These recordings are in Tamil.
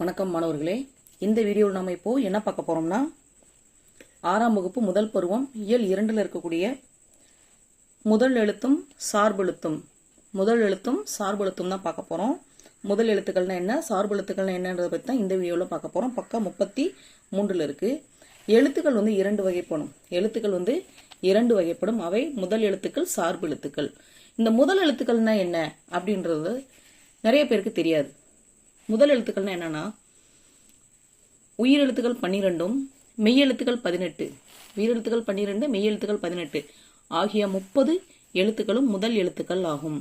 வணக்கம் மாணவர்களே, இந்த வீடியோவில் நம்ம இப்போ என்ன பார்க்க போறோம்னா 6ஆம் வகுப்பு முதல் பருவம் இயல் 2ல் இருக்கக்கூடிய முதல் எழுத்தும் சார்பெழுத்தும் தான் பார்க்க போறோம். முதல் எழுத்துக்கள்னா என்ன, சார்பெழுத்துக்கள்னா என்னன்றதை பற்றி தான் இந்த வீடியோவில் பார்க்க போறோம். பக்கம் 33ல் இருக்கு. எழுத்துக்கள் வந்து இரண்டு வகைப்படும். அவை முதல் எழுத்துக்கள், சார்பு எழுத்துக்கள். இந்த முதல் எழுத்துக்கள்னா என்ன அப்படின்றது நிறைய பேருக்கு தெரியாது. முதல் எழுத்துக்கள்னா என்னன்னா, உயிரெழுத்துக்கள் 12 மெய்யெழுத்துக்கள் 18, உயிரெழுத்துக்கள் 12 மெய்யெழுத்துக்கள் 18 ஆகிய 30 எழுத்துக்களும் முதல் எழுத்துக்கள் ஆகும்.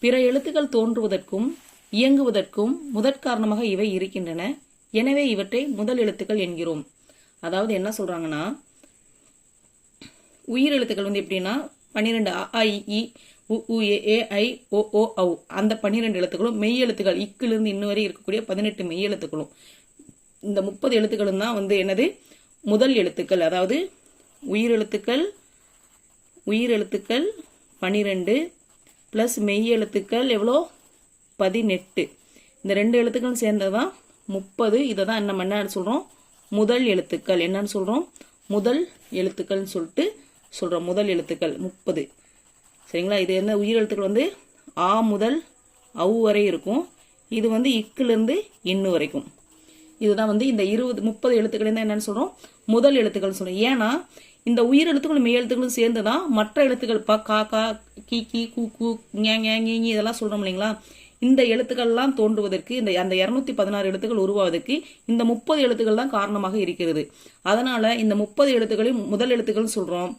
பிற எழுத்துக்கள் தோன்றுவதற்கும் இயங்குவதற்கும் முதற்காரணமாக இவை இருக்கின்றன. எனவே இவற்றை முதல் எழுத்துக்கள் என்கிறோம். அதாவது என்ன சொல்றாங்கன்னா, உயிரெழுத்துக்கள் வந்து எப்படின்னா 12 அ இ ஈ உ உ ஏ ஏ ஐ ஓ ஓ ஔ அந்த 12 எழுத்துக்களும், மெய் எழுத்துக்கள் இக்கிலிருந்து இன்னும் வரை இருக்கக்கூடிய 18 மெய் எழுத்துக்களும், இந்த 30 எழுத்துக்களும் தான் வந்து என்னது முதல் எழுத்துக்கள். அதாவது உயிரெழுத்துக்கள் 12 பிளஸ் மெய் எழுத்துக்கள் எவ்வளோ 18, இந்த 2 எழுத்துக்களும் சேர்ந்ததுதான் 30. இதை தான் நம்ம என்ன சொல்றோம், முதல் எழுத்துக்கள். என்னன்னு சொல்றோம், முதல் எழுத்துக்கள்னு சொல்றோம். முதல் எழுத்துக்கள் 30. சரிங்களா. இது என்ன, உயிரெழுத்துக்கள் வந்து ஆ முதல் ஔ வரை இருக்கும். இது வந்து இக்கிலிருந்து இன்னு வரைக்கும். இதுதான் வந்து இந்த 30 எழுத்துக்கள் தான் என்னன்னு சொல்றோம், முதல் எழுத்துக்கள் சொல்றோம். ஏன்னா இந்த உயிரெழுத்துக்களும் மெய் எழுத்துக்களும் சேர்ந்துதான் மற்ற எழுத்துக்கள் ப கா கா கி கி கு கு ஞ இதெல்லாம் சொல்றோம் இல்லைங்களா. இந்த எழுத்துக்கள்லாம் தோன்றுவதற்கு, அந்த 216 எழுத்துக்கள் உருவாவதற்கு இந்த 30 எழுத்துக்கள் தான் காரணமாக இருக்கிறது. அதனால இந்த 30 எழுத்துக்களையும் முதல் எழுத்துக்கள் சொல்றோம்.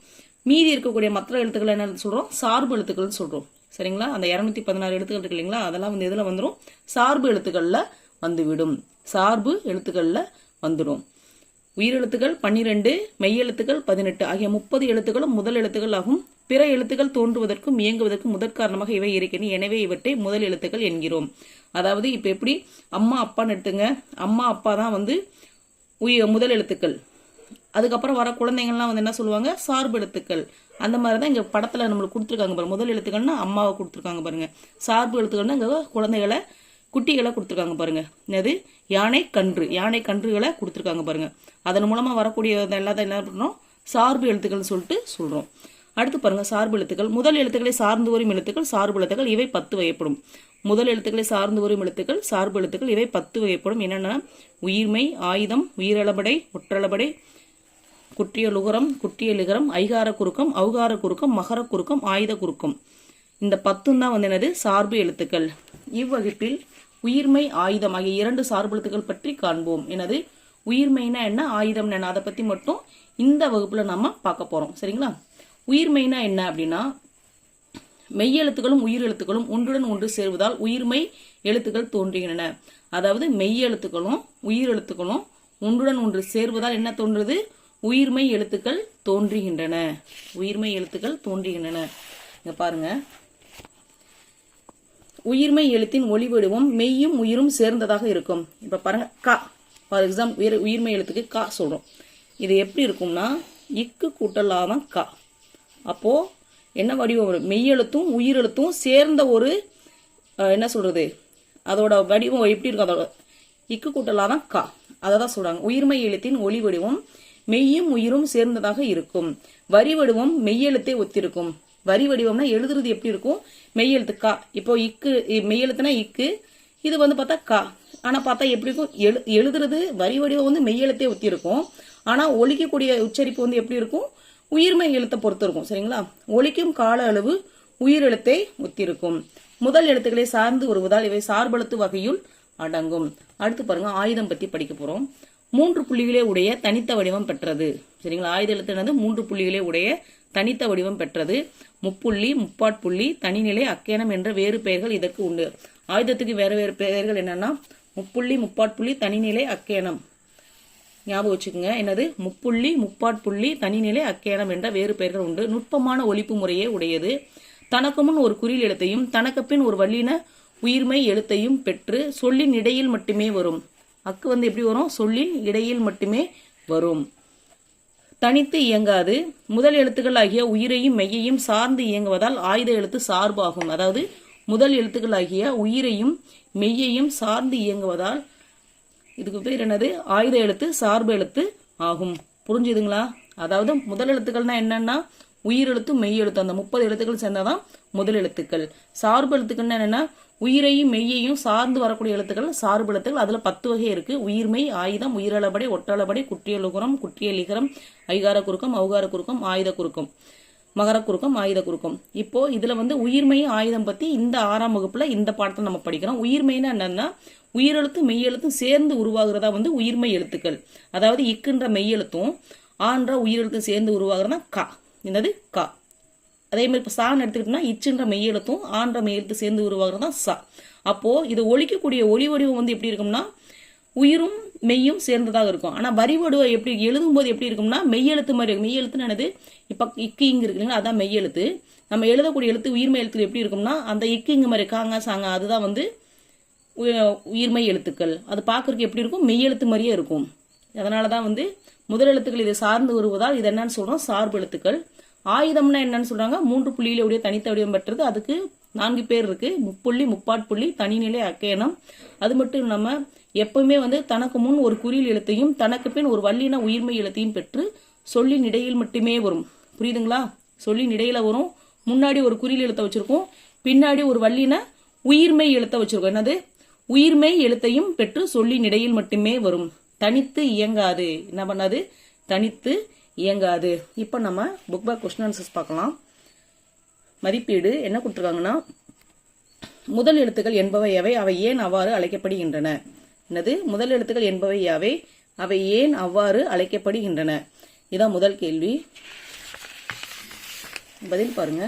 மீதி இருக்கக்கூடிய மற்ற எழுத்துக்கள் என்ன சொல்றோம், சார்பு எழுத்துக்கள் சொல்றோம். சரிங்களா. அந்த 216 எழுத்துக்கள் இருக்கு இல்லைங்களா, அதெல்லாம் வந்து இதுல வந்துடும், சார்பு எழுத்துக்கள்ல வந்துவிடும். உயிரெழுத்துக்கள் 12 மெய்யெழுத்துக்கள் 18 ஆகிய 30 எழுத்துக்களும் முதல் எழுத்துக்கள் ஆகும். பிற எழுத்துக்கள் தோன்றுவதற்கும் இயங்குவதற்கும் முதற்காரணமாக இவை இருக்கின்றன. எனவே இவற்றை முதல் எழுத்துக்கள் என்கிறோம். அதாவது இப்ப எப்படி அம்மா அப்பான்னு எடுத்துங்க, அம்மா அப்பா தான் வந்து முதல் எழுத்துக்கள். அதுக்கப்புறம் வர குழந்தைங்கள்லாம் வந்து என்ன சொல்லுவாங்க, சார்பு எழுத்துக்கள். அந்த மாதிரி தான் இங்க படத்துல நம்மளுக்கு கொடுத்துருக்காங்க பாருங்க. முதல் எழுத்துக்கள்னா அம்மாவை கொடுத்துருக்காங்க பாருங்க, சார்பு எழுத்துக்கள்னா இங்க குழந்தைகளை குட்டிகளை கொடுத்துருக்காங்க பாருங்க. என்னது, யானை கன்றுகளை கொடுத்துருக்காங்க பாருங்க. அதன் மூலமா வரக்கூடிய எல்லாத்தையும் என்ன பண்றோம், சார்பு எழுத்துக்கள் சொல்றோம். அடுத்து பாருங்க, சார்பு எழுத்துக்கள். முதல் எழுத்துக்களை சார்ந்து வரும் எழுத்துக்கள் சார்பு எழுத்துக்கள். இவை 10 வகைப்படும். முதல் எழுத்துக்களை சார்ந்து வரும் எழுத்துக்கள் சார்பு எழுத்துக்கள். இவை 10 வகைப்படும். என்னென்ன, உயிர்மை, ஆயுதம், உயிரளபடை, ஒற்றளபடை, குற்றிய லுகரம், குற்றிய லிகரம், ஐகார குறுக்கம், ஔகார குறுக்கம், மகர குறுக்கம், ஆயுத குறுக்கம். இந்த 10 தான் வந்து என்னது, சார்பு எழுத்துக்கள். இவ்வகுப்பில் உயிர்மை, ஆயுதம் ஆகிய 2 சார்பு எழுத்துக்கள் பற்றி காண்போம். என்னது, உயிர்மைனா என்ன, ஆயுதம் என்ன, அதை பத்தி மட்டும் இந்த வகுப்புல நாம பார்க்க போறோம். சரிங்களா. உயிர்மைனா என்ன அப்படின்னா, மெய்யெழுத்துக்களும் உயிரெழுத்துக்களும் ஒன்றுடன் ஒன்று சேர்வதால் உயிர்மை எழுத்துக்கள் தோன்றுகின்றன. அதாவது மெய்யெழுத்துக்களும் உயிரெழுத்துக்களும் ஒன்றுடன் ஒன்று சேர்வதால் என்ன தோன்றுது, உயிர்மை எழுத்துக்கள் தோன்றுகின்றன. இங்க பாருங்க, உயிர்மை எழுத்தின் ஒளி வடிவம் மெய்யும் உயிரும் சேர்ந்ததாக இருக்கும். இப்ப பாருங்க, கா ஃபார் எக்ஸாம்பிள் உயிர்மை எழுத்துக்கு கா சொல்றோம். இது எப்படி இருக்கும்னா, இக்கு கூட்டலாதான் கா. அப்போ என்ன வடிவம் வரும், மெய்யெழுத்தும் உயிரெழுத்தும் சேர்ந்த ஒரு என்ன சொல்றது, அதோட வடிவம் எப்படி இருக்கும், அதோட இக்கு கூட்டலாதான் கா. அததான் சொல்றாங்க, உயிர்மை எழுத்தின் ஒளி வடிவம் மெய்யும் உயிரும் சேர்ந்ததாக இருக்கும். வரி வடிவம் மெய்யெழுத்தை ஒத்திருக்கும். வரி வடிவம்னா எழுதுறது எப்படி இருக்கும், மெய்யெழுத்து கா. இப்போ இக்கு மெய்யெழுத்துனா இக்கு, இது வந்து பார்த்தா கா. ஆனா பார்த்தா எப்படி இருக்கும், எழுதுறது வரி வடிவம் வந்து மெய்யெழுத்தை ஒத்தி இருக்கும். ஆனா ஒலிக்கக்கூடிய உச்சரிப்பு வந்து எப்படி இருக்கும், உயிர்மை எழுத்தை பொறுத்து இருக்கும். சரிங்களா. ஒலிக்கும் கால அளவு உயிரெழுத்தை ஒத்திருக்கும். முதல் எழுத்துக்களை சார்ந்து வருவதால் இவை சார்பெழுத்து வகையுள் அடங்கும். அடுத்து பாருங்க, ஆயுதம் பத்தி படிக்க போறோம். 3 புள்ளிகளே உடைய தனித்த வடிவம் பெற்றது. சரிங்களா. ஆயுத எழுத்து என்னது, 3 புள்ளிகளே உடைய தனித்த வடிவம் பெற்றது. முப்புள்ளி, முப்பாட்புள்ளி, தனிநிலை, அக்கேனம் என்ற வேறு பெயர்கள் இதற்கு உண்டு. ஆயுதத்துக்கு வேற வேறு பெயர்கள் என்னன்னா, முப்புள்ளி, முப்பாட்புள்ளி, தனிநிலை, அக்கேனம். ஞாபகம் வச்சுக்கோங்க. என்னது, முப்புள்ளி, முப்பாட்புள்ளி, தனிநிலை, அக்கேனம் என்ற வேறு பெயர்கள் உண்டு. நுட்பமான ஒலிப்பு முறையே உடையது. தனக்கு முன் ஒரு குறில் எழுத்தையும் தனக்கு பின் ஒரு வல்லின உயிர்மை எழுத்தையும் பெற்று சொல்லின் இடையில் மட்டுமே வரும். அக்கு வந்து எப்படி வரும், சொல்லின் இடையில் மட்டுமே வரும். தனித்து இயங்காது. முதல் எழுத்துக்கள் ஆகிய உயிரையும் மெய்யையும் சார்ந்து இயங்குவதால் ஆயுத எழுத்து சார்பாகும். அதாவது முதல் எழுத்துக்கள் ஆகிய உயிரையும் மெய்யையும் சார்ந்து இயங்குவதால் இதுக்கு பேர் என்னது? ஆயுத எழுத்து சார்பு எழுத்து ஆகும். புரிஞ்சுதுங்களா? அதாவது முதல் எழுத்துக்கள்னா என்னன்னா உயிர் எழுத்து மெய் எழுத்து, அந்த 30 எழுத்துக்கள் சேர்ந்தாதான் முதல் எழுத்துக்கள். சார்பு எழுத்துக்கள்னா என்னன்னா உயிரையும் மெய்யையும் சார்ந்து வரக்கூடிய எழுத்துக்கள் சார்பு எழுத்துக்கள். அதுல 10 வகை இருக்கு. உயிர்மெய், ஆயுதம், உயிரளபடை, ஒட்டளபடை, குற்றியலுகரம், குற்றியலிகரம், ஐகார குறுக்கம், ஔகார குறுக்கம், ஆயுத குறுக்கம், மகர குறுக்கம், ஆயுத குறுக்கம். இப்போ இதுல உயிர்மெய் ஆயுதம் பத்தி இந்த 6ஆம் வகுப்புல இந்த பாடத்தை நம்ம படிக்கிறோம். உயிர்மெய்னா என்னன்னா உயிரெழுத்து மெய்யெழுத்தும் சேர்ந்து உருவாகிறதா உயிர்மெய் எழுத்துக்கள். அதாவது இக்குன்ற மெய்யெழுத்தும் ஆன்ற உயிரெழுத்தும் சேர்ந்து உருவாகிறதா கா. என்னது? கா. அதே மாதிரி இப்போ சான்னு எடுத்துக்கிட்டோம்னா இச்சுன்ற மெய்யெழுத்தும் ஆன்ற மெய்யெழுத்து சேர்ந்து உருவாகிறதா சா. அப்போ இது ஒலிக்கக்கூடிய ஒலி வடிவம் எப்படி இருக்கும்னா உயிரும் மெய்யும் சேர்ந்ததாக இருக்கும். ஆனா வரி வடிவம் எப்படி எழுதும்போது எப்படி இருக்கும்னா மெய்யெழுத்து மாதிரி இருக்கும். மெய்யெழுத்துன்னு என்னது? இப்ப இக்கு இங்கு இருக்குங்களா, அதான் மெய்யெழுத்து. நம்ம எழுதக்கூடிய எழுத்து உயிர்மெய் எழுத்து எப்படி இருக்கும்னா அந்த இக்கு இங்கு மாதிரி காங்க சாங்க, அதுதான் உயிர்மெய் எழுத்துக்கள். அது பார்க்கறதுக்கு எப்படி இருக்கும்? மெய்யெழுத்து மாதிரியே இருக்கும். அதனாலதான் முதல் எழுத்துக்கள் இதை சார்ந்து வருவதால் இது என்னன்னு சொல்றோம்? சார்பு எழுத்துக்கள். ஆயுதம்னா என்னன்னு சொல்றாங்க? 3 புள்ளியில உடைய தனித்த வடிவம் பெற்றது. அதுக்கு 4 பேர் இருக்கு. முப்புள்ளி, முப்பாட்புள்ளி, தனிநிலை, அக்கையனம். அது மட்டும் இல்லாம எப்பவுமே தனக்கு முன் ஒரு குறில் எழுத்தையும் தனக்கு பின் ஒரு வல்லின உயிர்மெய் எழுத்தையும் பெற்று சொல்லின் இடையில் மட்டுமே வரும். புரியுதுங்களா? சொல்லின் இடையில வரும். முன்னாடி ஒரு குறில் எழுத்த வச்சிருக்கோம், பின்னாடி ஒரு வல்லின உயிர்மெய் எழுத்த வச்சிருக்கோம். என்னது? உயிர்மெய் எழுத்தையும் பெற்று சொல்லின் இடையில் மட்டுமே வரும். தனித்து இயங்காது. என்ன பண்ணாது? தனித்து இயங்காது. இப்ப நம்ம புக் பேக் கொஸ்டின் ஆன்சர்ஸ் பார்க்கலாம். மதிப்பீடு என்ன கொடுத்துருக்காங்கன்னா முதல் எழுத்துக்கள் என்பவை எவை, அவை ஏன் அவ்வாறு அழைக்கப்படுகின்றன? என்னது? முதல் எழுத்துக்கள் என்பவை யாவை, அவை ஏன் அவ்வாறு அழைக்கப்படுகின்றன? இதான் முதல் கேள்வி. பதில் பாருங்க.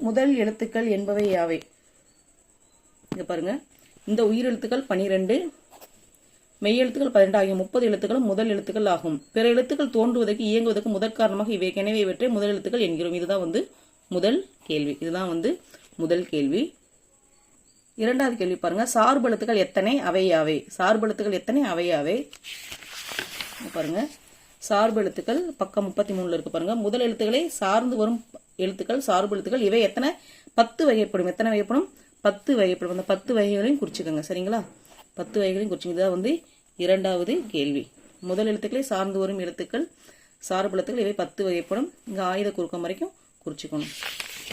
முதல் எழுத்துக்கள் என்பவை யாவை? இங்க பாருங்க, இந்த உயிரெழுத்துக்கள் 12, மெய்யெழுத்துக்கள் 12 ஆகிய 30 எழுத்துக்களும் முதல் எழுத்துக்கள் ஆகும். பிற எழுத்துக்கள் தோன்றுவதற்கு இயங்குவதற்கு முதற் காரணமாக இவை எனவே இவற்றை முதல் எழுத்துக்கள் என்கிறோம். இதுதான் முதல் கேள்வி. இதுதான் முதல் கேள்வி. இரண்டாவது கேள்வி பாருங்க. சார்பு எழுத்துக்கள் எத்தனை, அவை யாவை? சார்பு எழுத்துக்கள் எத்தனை, அவை யாவை? பாருங்க, சார்பு எழுத்துக்கள் பக்கம் 33 இருக்கு பாருங்க. முதல் எழுத்துக்களை சார்ந்து வரும் எழுத்துக்கள் சார்பு எழுத்துக்கள். இவை எத்தனை? 10 வகைப்படும். எத்தனை வகைப்படும்? 10 வகைப்படும். அந்த 10 வகைகளையும் குறிச்சுக்கோங்க. சரிங்களா? 10 வகைகளையும் குறிச்சுங்க. இதுதான் இரண்டாவது கேள்வி. முதல் எழுத்துக்களை சார்ந்து வரும் எழுத்துக்கள் சார்பு எழுத்துக்கள் இவை 10 வகைப்படும். இங்க ஆயுத குறுக்கம் வரைக்கும் குறிச்சுக்கணும்.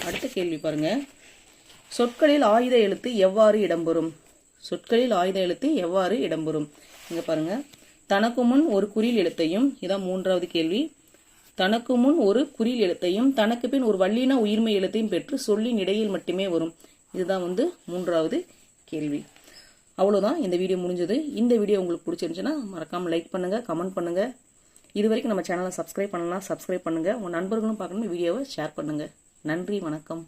அடுத்த கேள்வி பாருங்க. சொற்களில் ஆயுத எழுத்து எவ்வாறு இடம்பெறும்? சொற்களில் ஆயுத எழுத்து எவ்வாறு இடம்பெறும்? இங்க பாருங்க, தனக்கு முன் ஒரு குறில் எழுத்தையும், இதான் மூன்றாவது கேள்வி. தனக்கு முன் ஒரு குறில் எழுத்தையும் தனக்கு பின் ஒரு வல்லின உயிர்மெய் எழுத்தையும் பெற்று சொல்லின் இடையில் மட்டுமே வரும். இதுதான் மூன்றாவது கேள்வி. அவ்வளவுதான், இந்த வீடியோ முடிஞ்சது. இந்த வீடியோ உங்களுக்கு பிடிச்சிருந்துச்சுன்னா மறக்காம லைக் பண்ணுங்க, கமெண்ட் பண்ணுங்க. இது வரைக்கும் நம்ம சேனலை சப்ஸ்கிரைப் பண்ணலாம், சப்ஸ்கிரைப் பண்ணுங்க. உங்க நண்பர்களும் பார்க்கணும், வீடியோவை ஷேர் பண்ணுங்க. நன்றி, வணக்கம்.